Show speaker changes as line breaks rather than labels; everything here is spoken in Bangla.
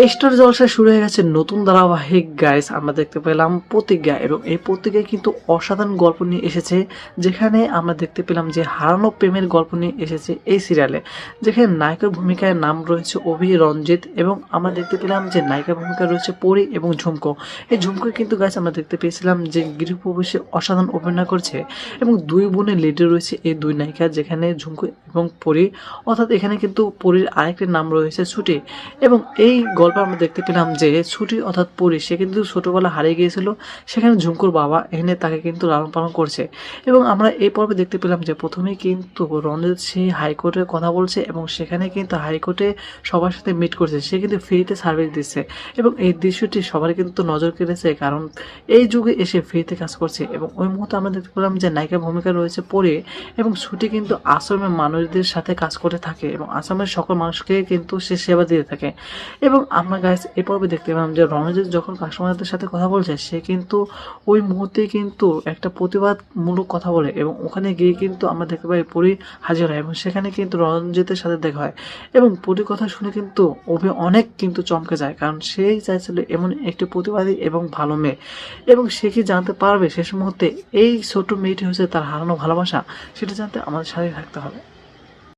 স্টার জলসায় শুরু হয়ে গেছে নতুন ধারাবাহিক গাইস। আমরা দেখতে পেলাম প্রতিজ্ঞা এবং এই প্রতিজ্ঞায় কিন্তু অসাধারণ গল্প নিয়ে এসেছে, যেখানে আমরা দেখতে পেলাম যে হারানো প্রেমের গল্প নিয়ে এসেছে এই সিরিয়ালে, যেখানে নায়কের ভূমিকায় নাম রয়েছে অভি রঞ্জিত এবং আমরা দেখতে পেলাম যে নায়িকার ভূমিকায় রয়েছে পরি এবং ঝুমকো। এই ঝুমকো কিন্তু গাইস আমরা দেখতে পেয়েছিলাম যে গৃহপ্রবেশে অসাধারণ অভিনয় করছে এবং দুই বোনের লিডে রয়েছে এই দুই নায়িকা, যেখানে ঝুমকো এবং পরি, অর্থাৎ এখানে কিন্তু পরির আরেকটি নাম রয়েছে ছুটি। এবং এই গল্পে আমরা দেখতে পেলাম যে ছুটি অর্থাৎ পরি সে কিন্তু ছোটবেলা হারিয়ে গিয়েছিল, সেখানে ঝুমকুর বাবা এনে তাকে কিন্তু লালন পালন করছে। এবং আমরা এই পর্বে দেখতে পেলাম যে প্রথমেই কিন্তু রঞ্জিত সেই হাইকোর্টের কথা বলছে এবং সেখানে কিন্তু হাইকোর্টে সবার সাথে মিট করছে, সে কিন্তু ফ্রিতে সার্ভিস দিচ্ছে এবং এই দৃশ্যটি সবার কিন্তু নজর কেড়েছে, কারণ এই যুগে এসে ফ্রিতে কাজ করছে। এবং ওই মুহূর্তে আমরা দেখতে পেলাম যে নায়িকার ভূমিকা রয়েছে পরি এবং ছুটি কিন্তু আশ্রমের মানুষদের সাথে কাজ করে থাকে এবং আশ্রমের সকল মানুষকে কিন্তু সে সেবা দিয়ে থাকে। এবং আমরা গাইস এই পর্বে দেখতে পেলাম যে রণজিৎ যখন কাস্টমারদের সাথে কথা বলছে, সে কিন্তু ওই মুহূর্তে কিন্তু একটা প্রতিবাদমূলক কথা বলে এবং ওখানে গিয়ে কিন্তু আমরা দেখতে পাই পরি হাজির হয় এবং সেখানে কিন্তু রণজিতের সাথে দেখা হয়। এবং পরির কথা শুনে কিন্তু অভি অনেক কিন্তু চমকে যায়, কারণ সেই চাইছিল এমন একটি প্রতিবাদী এবং ভালো মেয়ে। এবং সে কি জানতে পারবে শেষ মুহূর্তে এই ছোট মেয়েটি হচ্ছে তার হারানো ভালোবাসা, সেটা জানতে আমাদের সাথে থাকতে হবে।